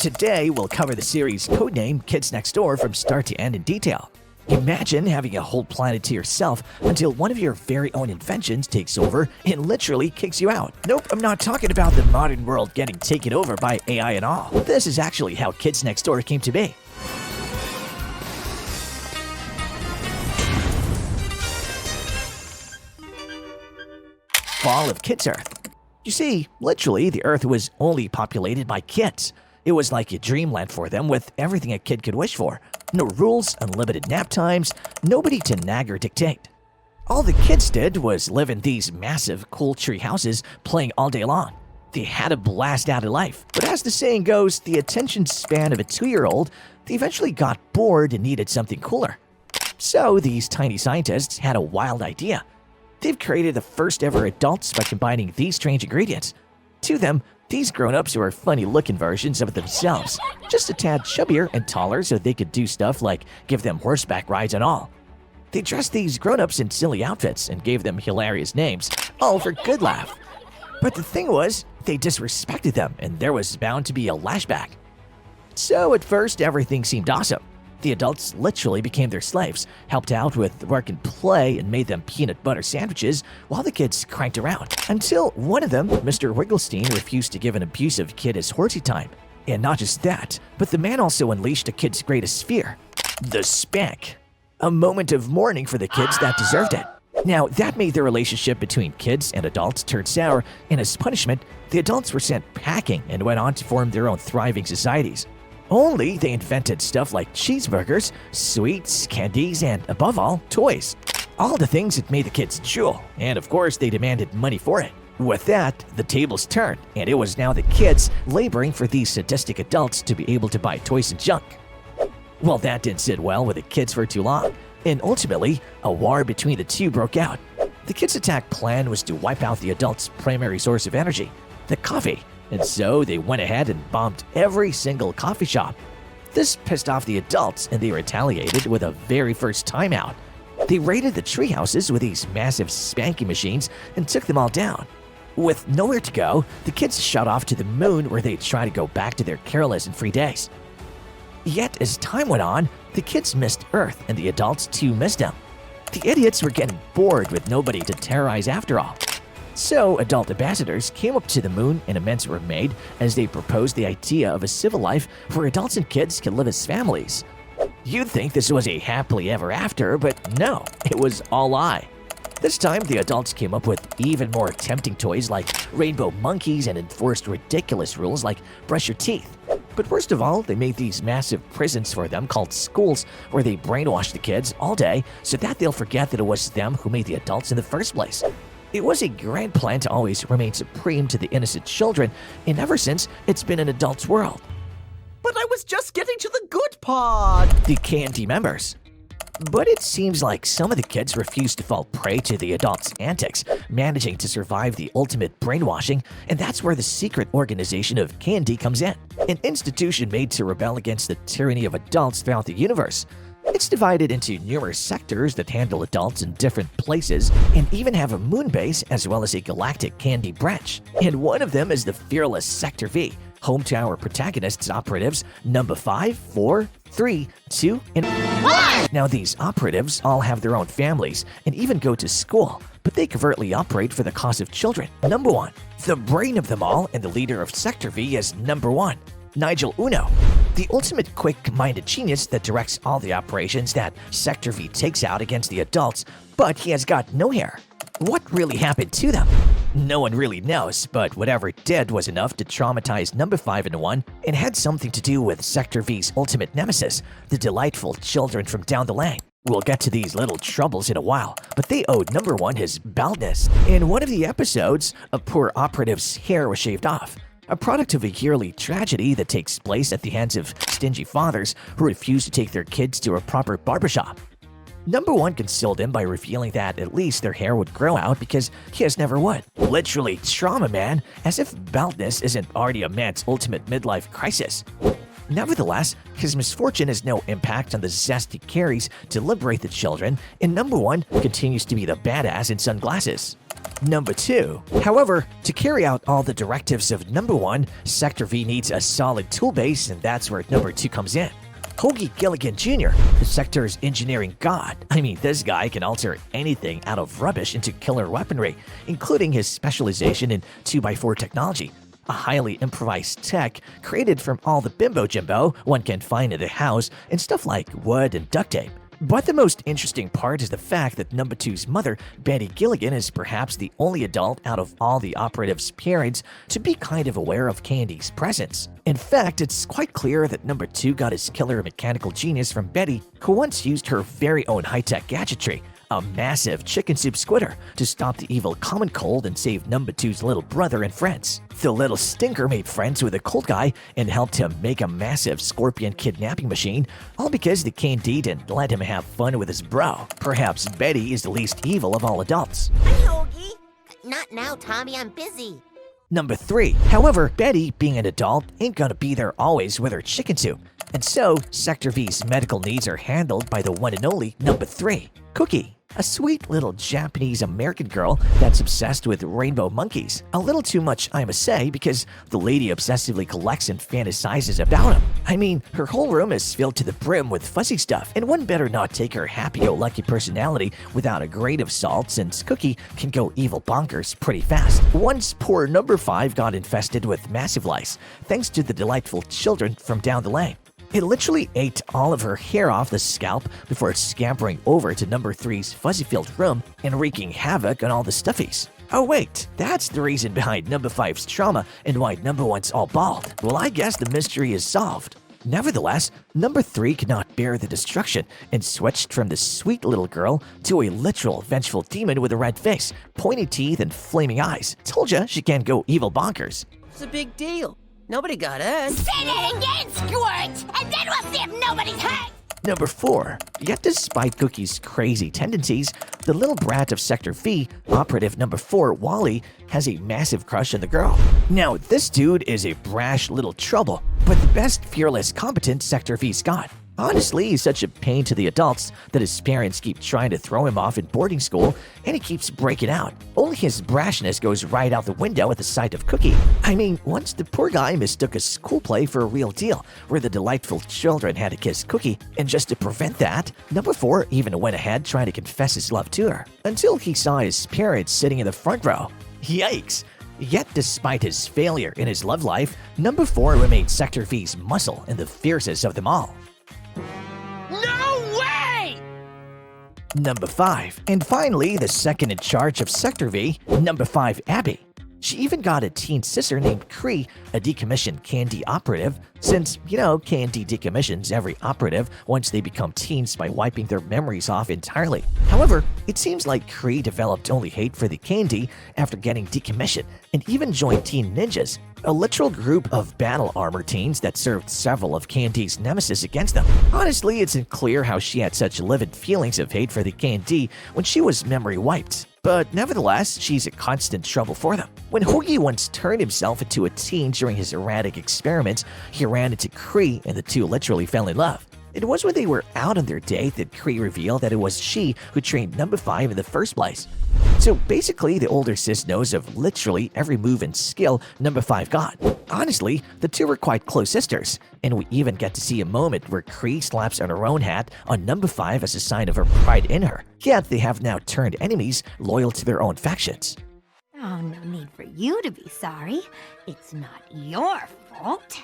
Today, we'll cover the series Codename Kids Next Door from start to end in detail. Imagine having a whole planet to yourself until one of your very own inventions takes over and literally kicks you out. Nope, I'm not talking about the modern world getting taken over by AI and all. This is actually how Kids Next Door came to be. Fall of Kids Earth. You see, literally, the Earth was only populated by kids. It was like a dreamland for them with everything a kid could wish for. No rules, unlimited nap times, nobody to nag or dictate. All the kids did was live in these massive, cool tree houses playing all day long. They had a blast out of life. But as the saying goes, the attention span of a 2-year-old, they eventually got bored and needed something cooler. So these tiny scientists had a wild idea. They've created the first ever adults by combining these strange ingredients. To them, these grown-ups were funny-looking versions of themselves, just a tad chubbier and taller so they could do stuff like give them horseback rides and all. They dressed these grown-ups in silly outfits and gave them hilarious names, all for good laugh. But the thing was, they disrespected them and there was bound to be a lashback. So at first, everything seemed awesome. The adults literally became their slaves, helped out with work and play, and made them peanut butter sandwiches while the kids cranked around. Until one of them, Mr. Wigglestein, refused to give an abusive kid his horsey time. And not just that, but the man also unleashed a kid's greatest fear, the spank. A moment of mourning for the kids that deserved it. Now, that made the relationship between kids and adults turn sour, and as punishment, the adults were sent packing and went on to form their own thriving societies. Only they invented stuff like cheeseburgers, sweets, candies, and above all, toys. All the things that made the kids drool, and of course they demanded money for it. With that, the tables turned, and it was now the kids laboring for these sadistic adults to be able to buy toys and junk. Well, that didn't sit well with the kids for too long, and ultimately, a war between the two broke out. The kids' attack plan was to wipe out the adults' primary source of energy, the coffee. And so they went ahead and bombed every single coffee shop. This pissed off the adults and they retaliated with a very first timeout. They raided the tree houses with these massive spanking machines and took them all down. With nowhere to go, the kids shot off to the moon where they'd try to go back to their careless and free days. Yet as time went on, the kids missed Earth and the adults too missed them. The idiots were getting bored with nobody to terrorize after all. So, adult ambassadors came up to the moon and amends were made as they proposed the idea of a civil life where adults and kids can live as families. You'd think this was a happily ever after, but no, it was all lie. This time, the adults came up with even more tempting toys like rainbow monkeys and enforced ridiculous rules like brush your teeth. But worst of all, they made these massive prisons for them called schools where they brainwash the kids all day so that they'll forget that it was them who made the adults in the first place. It was a grand plan to always remain supreme to the innocent children, and ever since, it's been an adult's world. But I was just getting to the good part! The K&D members. But it seems like some of the kids refuse to fall prey to the adults' antics, managing to survive the ultimate brainwashing, and that's where the secret organization of K&D comes in, an institution made to rebel against the tyranny of adults throughout the universe. It's divided into numerous sectors that handle adults in different places and even have a moon base as well as a galactic K&D branch. And one of them is the fearless Sector V, home to our protagonists' operatives number 5, 4, 3, 2, and 1. Now these operatives all have their own families and even go to school, but they covertly operate for the cause of children. Number 1. The brain of them all and the leader of Sector V is number 1. Nigel Uno, the ultimate quick-minded genius that directs all the operations that Sector V takes out against the adults, but he has got no hair. What really happened to them? No one really knows, but whatever it did was enough to traumatize number 5 and 1 and had something to do with Sector V's ultimate nemesis, the delightful children from down the lane. We'll get to these little troubles in a while, but they owed number 1 his baldness. In one of the episodes, a poor operative's hair was shaved off. A product of a yearly tragedy that takes place at the hands of stingy fathers who refuse to take their kids to a proper barbershop. Number 1 consoled him by revealing that at least their hair would grow out because his never would. Literally trauma, man, as if baldness isn't already a man's ultimate midlife crisis. Nevertheless, his misfortune has no impact on the zest he carries to liberate the children, and number 1 continues to be the badass in sunglasses. Number 2. However, to carry out all the directives of number 1, Sector V needs a solid tool base, and that's where number 2 comes in. Hoagie Gilligan Jr., the sector's engineering god. I mean, this guy can alter anything out of rubbish into killer weaponry, including his specialization in 2x4 technology, a highly improvised tech created from all the bimbo jimbo one can find in the house and stuff like wood and duct tape. But the most interesting part is the fact that number 2's mother, Betty Gilligan, is perhaps the only adult out of all the operatives' parents to be kind of aware of Candy's presence. In fact, it's quite clear that number 2 got his killer mechanical genius from Betty, who once used her very own high-tech gadgetry, a massive chicken soup squitter, to stop the evil common cold and save number 2's little brother and friends. The little stinker made friends with the cold guy and helped him make a massive scorpion kidnapping machine, all because the Candy didn't let him have fun with his bro. Perhaps Betty is the least evil of all adults. Hi, Hoagie. Not now, Tommy. I'm busy. Number 3. However, Betty, being an adult, ain't gonna be there always with her chicken soup. And so, Sector V's medical needs are handled by the one and only number 3, Cookie, a sweet little Japanese-American girl that's obsessed with rainbow monkeys. A little too much, I must say, because the lady obsessively collects and fantasizes about them. I mean, her whole room is filled to the brim with fuzzy stuff, and one better not take her happy-go-lucky personality without a grain of salt, since Cookie can go evil bonkers pretty fast. Once poor number 5 got infested with massive lice, thanks to the delightful children from down the lane. It literally ate all of her hair off the scalp before scampering over to number 3's fuzzy-filled room and wreaking havoc on all the stuffies. Oh wait, that's the reason behind number 5's trauma and why number 1's all bald. Well, I guess the mystery is solved. Nevertheless, number 3 could not bear the destruction and switched from the sweet little girl to a literal vengeful demon with a red face, pointy teeth, and flaming eyes. Told ya she can go evil bonkers. It's a big deal. Nobody got hurt. Say it again, Squirt, and then we'll see if nobody's hurt. Number 4. Yet despite Cookie's crazy tendencies, the little brat of Sector V, operative number 4, Wally, has a massive crush on the girl. Now, this dude is a brash little trouble, but the best fearless competent Sector V's got. Honestly, he's such a pain to the adults that his parents keep trying to throw him off in boarding school, and he keeps breaking out. Only his brashness goes right out the window at the sight of Cookie. I mean, once the poor guy mistook a school play for a real deal, where the delightful children had to kiss Cookie, and just to prevent that, number 4 even went ahead trying to confess his love to her, until he saw his parents sitting in the front row. Yikes! Yet despite his failure in his love life, number 4 remained Sector V's muscle and the fiercest of them all. No way! Number 5. And finally, the second in charge of Sector V, number 5, Abby. She even got a teen sister named Cree, a decommissioned Candy operative, since, you know, Candy decommissions every operative once they become teens by wiping their memories off entirely. However, it seems like Cree developed only hate for the Candy after getting decommissioned and even joined Teen Ninjas, a literal group of battle armor teens that served several of Candy's nemesis against them. Honestly, it's unclear how she had such livid feelings of hate for the Candy when she was memory wiped. But nevertheless, she's a constant trouble for them. When Hoagie once turned himself into a teen during his erratic experiments, he ran into Cree and the two literally fell in love. It was when they were out on their date that Cree revealed that it was she who trained number 5 in the first place. So basically, the older sis knows of literally every move and skill number 5 got. Honestly, the two were quite close sisters, and we even get to see a moment where Cree slaps on her own hat on number 5 as a sign of her pride in her. Yet they have now turned enemies loyal to their own factions. Oh, no need for you to be sorry. It's not your fault.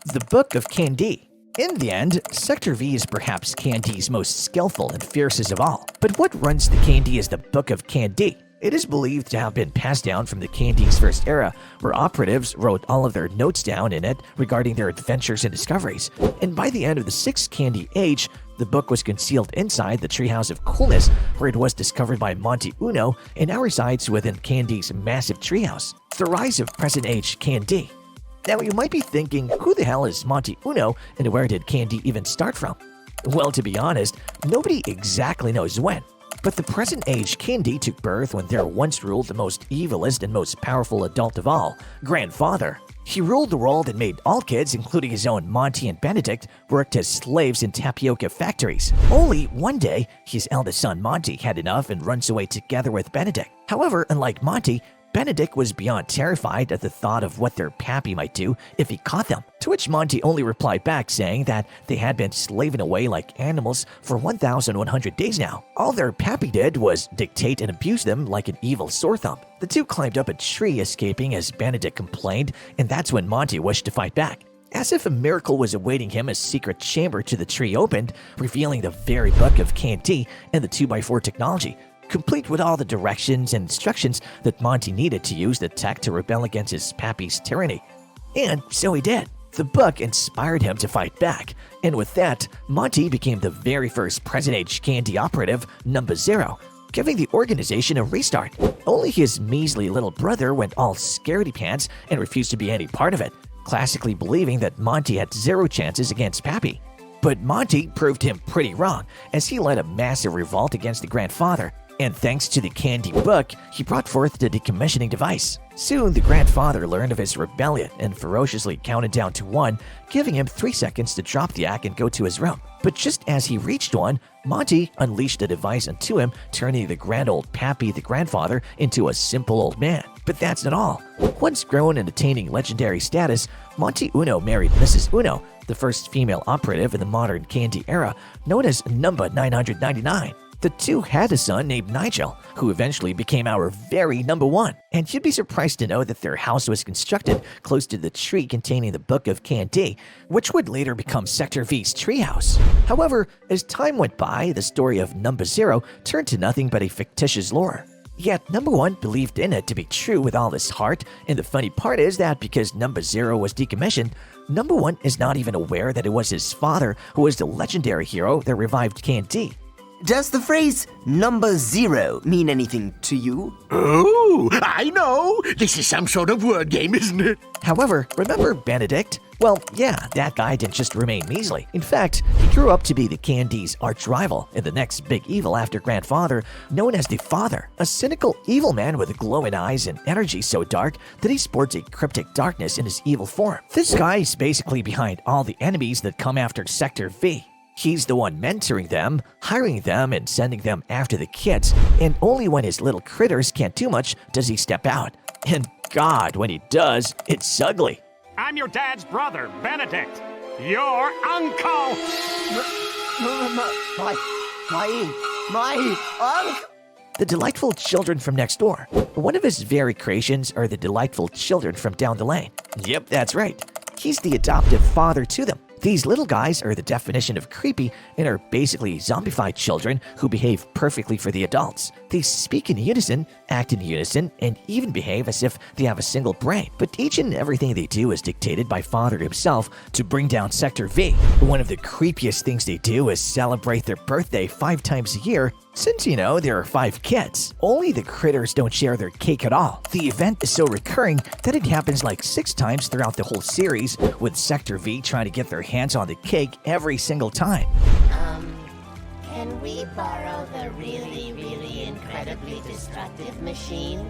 The Book of Candy. In the end, Sector V is perhaps Candy's most skillful and fiercest of all. But what runs the Candy is the Book of Candy. It is believed to have been passed down from the Candy's first era, where operatives wrote all of their notes down in it regarding their adventures and discoveries. And by the end of the 6th Candy Age, the book was concealed inside the Treehouse of Coolness, where it was discovered by Monty Uno and now resides within Candy's massive treehouse. The rise of present-age Candy. Now you might be thinking, who the hell is Monty Uno and where did Candy even start from? Well, to be honest, nobody exactly knows when. But the present-age Candy took birth when there once ruled the most evilest and most powerful adult of all, Grandfather. He ruled the world and made all kids, including his own Monty and Benedict, work as slaves in tapioca factories. Only one day, his eldest son Monty had enough and runs away together with Benedict. However, unlike Monty, Benedict was beyond terrified at the thought of what their pappy might do if he caught them, to which Monty only replied back saying that they had been slaving away like animals for 1,100 days now. All their pappy did was dictate and abuse them like an evil sore thumb. The two climbed up a tree, escaping as Benedict complained, and that's when Monty wished to fight back. As if a miracle was awaiting him, a secret chamber to the tree opened, revealing the very book of candy and the 2x4 technology, complete with all the directions and instructions that Monty needed to use the tech to rebel against his pappy's tyranny. And so he did. The book inspired him to fight back, and with that, Monty became the very first present-age candy operative, numbuh, giving the organization a restart. Only his measly little brother went all scaredy-pants and refused to be any part of it, classically believing that Monty had zero chances against Pappy. But Monty proved him pretty wrong, as he led a massive revolt against the grandfather, and thanks to the candy book, he brought forth the decommissioning device. Soon, the grandfather learned of his rebellion and ferociously counted down to 1, giving him 3 seconds to drop the act and go to his room. But just as he reached 1, Monty unleashed the device onto him, turning the grand old Pappy the grandfather into a simple old man. But that's not all. Once grown and attaining legendary status, Monty Uno married Mrs. Uno, the first female operative in the modern candy era, known as numbuh 999. The two had a son named Nigel, who eventually became our very number one. And you'd be surprised to know that their house was constructed close to the tree containing the Book of Candy, which would later become Sector V's treehouse. However, as time went by, the story of numbuh turned to nothing but a fictitious lore. Yet number 1 believed in it to be true with all his heart, and the funny part is that because numbuh was decommissioned, number 1 is not even aware that it was his father who was the legendary hero that revived Candy. Does the phrase number 0 mean anything to you? Oh, I know! This is some sort of word game, isn't it? However, remember Benedict? Well, yeah, that guy didn't just remain measly. In fact, he grew up to be the Candy's arch-rival and the next big evil after Grandfather, known as the Father, a cynical evil man with glowing eyes and energy so dark that he sports a cryptic darkness in his evil form. This guy is basically behind all the enemies that come after Sector V. He's the one mentoring them, hiring them, and sending them after the kids, and only when his little critters can't do much does he step out. And God, when he does, it's ugly. I'm your dad's brother, Benedict. Your uncle! My uncle! The delightful children from next door. One of his very creations are the delightful children from down the lane. Yep, that's right. He's the adoptive father to them. These little guys are the definition of creepy and are basically zombified children who behave perfectly for the adults. They speak in unison, act in unison, and even behave as if they have a single brain. But each and everything they do is dictated by Father himself to bring down Sector V. One of the creepiest things they do is celebrate their birthday 5 times a year. Since, there are 5 kids, only the critters don't share their cake at all. The event is so recurring that it happens like 6 times throughout the whole series, with Sector V trying to get their hands on the cake every single time. Can we borrow the really, really incredibly destructive machine?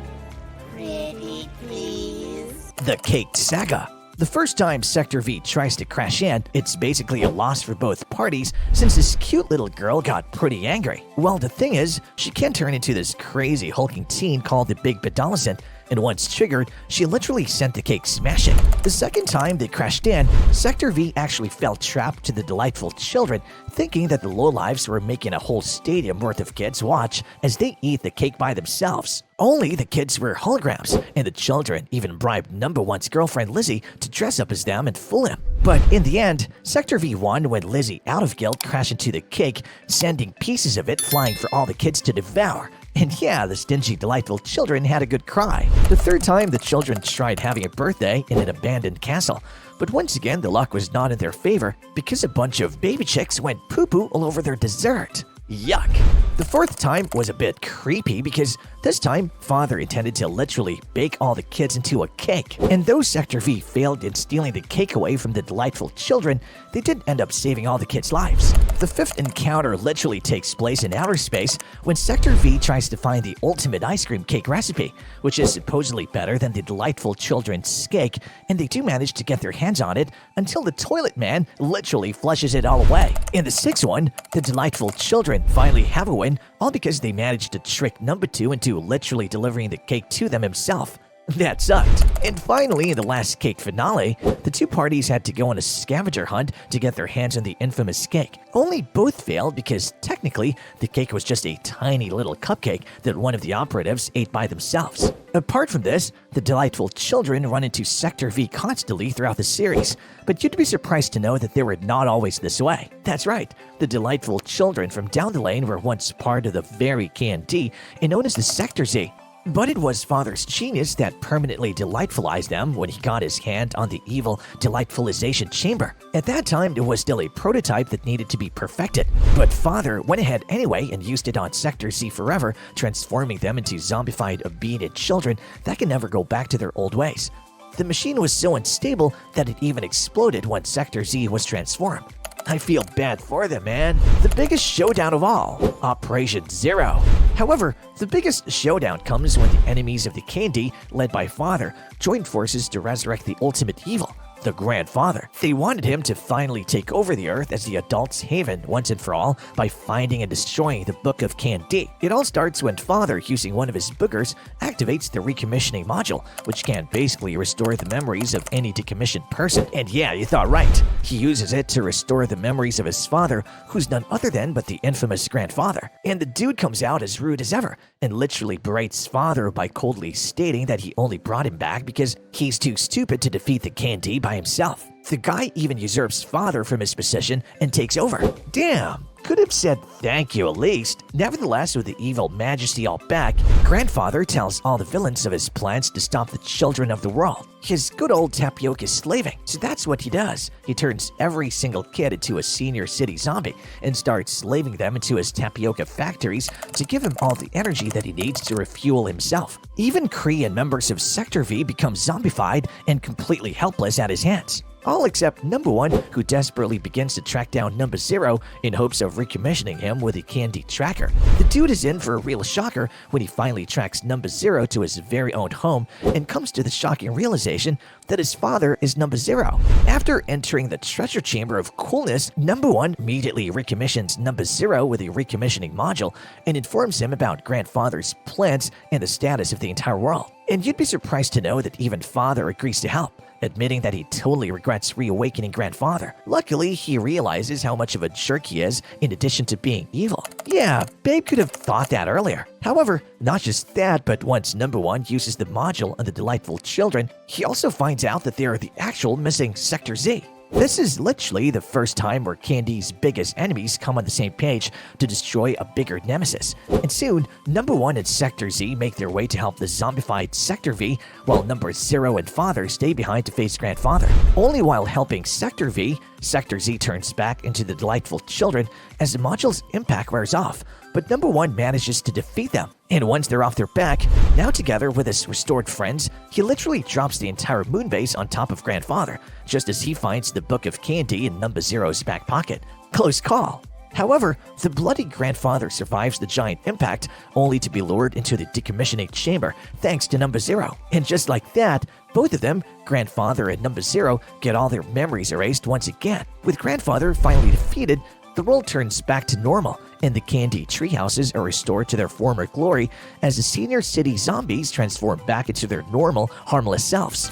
Pretty please? The Cake Saga. The first time Sector V tries to crash in, it's basically a loss for both parties since this cute little girl got pretty angry. Well, the thing is, she can turn into this crazy hulking teen called the Big Badolescent, and once triggered, she literally sent the cake smashing. The second time they crashed in, Sector V actually fell trapped to the delightful children, thinking that the lowlives were making a whole stadium worth of kids watch as they eat the cake by themselves. Only the kids were holograms, and the children even bribed number 1's girlfriend Lizzie to dress up as them and fool him. But in the end, Sector V won when Lizzie, out of guilt, crashed into the cake, sending pieces of it flying for all the kids to devour. And yeah, the stingy, delightful children had a good cry. The third time, the children tried having a birthday in an abandoned castle. But once again, the luck was not in their favor because a bunch of baby chicks went poo-poo all over their dessert. Yuck! The fourth time was a bit creepy because this time, Father intended to literally bake all the kids into a cake. And though Sector V failed in stealing the cake away from the delightful children, they did end up saving all the kids' lives. The fifth encounter literally takes place in outer space when Sector V tries to find the ultimate ice cream cake recipe, which is supposedly better than the delightful children's cake, and they do manage to get their hands on it until the toilet man literally flushes it all away. In the sixth one, the delightful children finally have a win, all because they managed to trick number 2 into literally delivering the cake to them himself. That sucked. And finally, in the last cake finale, the two parties had to go on a scavenger hunt to get their hands on the infamous cake. Only both failed because technically, the cake was just a tiny little cupcake that one of the operatives ate by themselves. Apart from this, the delightful children run into Sector V constantly throughout the series, but you'd be surprised to know that they were not always this way. That's right, the delightful children from down the lane were once part of the very K&D and known as the Sector Z. But it was Father's genius that permanently delightfulized them when he got his hand on the evil delightfulization chamber. At that time, it was still a prototype that needed to be perfected, but Father went ahead anyway and used it on Sector Z forever, transforming them into zombified, obedient children that can never go back to their old ways. The machine was so unstable that it even exploded when Sector Z was transformed. I feel bad for them, man. The biggest showdown of all, Operation Zero. However, the biggest showdown comes when the enemies of the K&D, led by Father, joined forces to resurrect the ultimate evil, the Grandfather. They wanted him to finally take over the Earth as the adult's haven once and for all by finding and destroying the Book of K&D. It all starts when Father, using one of his boogers, activates the recommissioning module, which can basically restore the memories of any decommissioned person. And yeah, you thought right. He uses it to restore the memories of his father, who's none other than but the infamous Grandfather. And the dude comes out as rude as ever and literally berates Father by coldly stating that he only brought him back because he's too stupid to defeat the K&D by himself. The guy even usurps Father from his position and takes over. Damn, could have said thank you at least. Nevertheless, with the evil majesty all back, Grandfather tells all the villains of his plans to stop the children of the world. His good old tapioca slaving. So that's what he does. He turns every single kid into a senior city zombie and starts slaving them into his tapioca factories to give him all the energy that he needs to refuel himself. Even Kree and members of Sector V become zombified and completely helpless at his hands. All except number 1, who desperately begins to track down number 0 in hopes of recommissioning him with a K&D tracker. The dude is in for a real shocker when he finally tracks number 0 to his very own home and comes to the shocking realization that his father is number 0. After entering the treasure chamber of coolness, number 1 immediately recommissions number 0 with a recommissioning module and informs him about Grandfather's plans and the status of the entire world. And you'd be surprised to know that even Father agrees to help, admitting that he totally regrets reawakening Grandfather. Luckily, he realizes how much of a jerk he is in addition to being evil. Yeah, Babe could have thought that earlier. However, not just that, but once number 1 uses the module on the delightful children, he also finds out that they are the actual missing Sector Z. This is literally the first time where K&D's biggest enemies come on the same page to destroy a bigger nemesis. And soon, number 1 and Sector Z make their way to help the zombified Sector V, while number 0 and Father stay behind to face Grandfather. Only while helping Sector V, Sector Z turns back into the delightful children as the module's impact wears off, but number 1 manages to defeat them. And once they're off their back, now together with his restored friends, he literally drops the entire moon base on top of Grandfather, just as he finds the Book of K&D in number 0's back pocket. Close call. However, the bloody Grandfather survives the giant impact, only to be lured into the decommissioning chamber thanks to number 0. And just like that, both of them, Grandfather and number 0, get all their memories erased once again. With Grandfather finally defeated, the world turns back to normal, and the K&D treehouses are restored to their former glory as the senior city zombies transform back into their normal, harmless selves.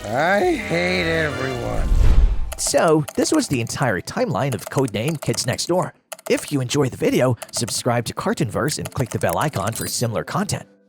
I hate everyone. So, this was the entire timeline of Codename Kids Next Door. If you enjoyed the video, subscribe to Cartoonverse and click the bell icon for similar content.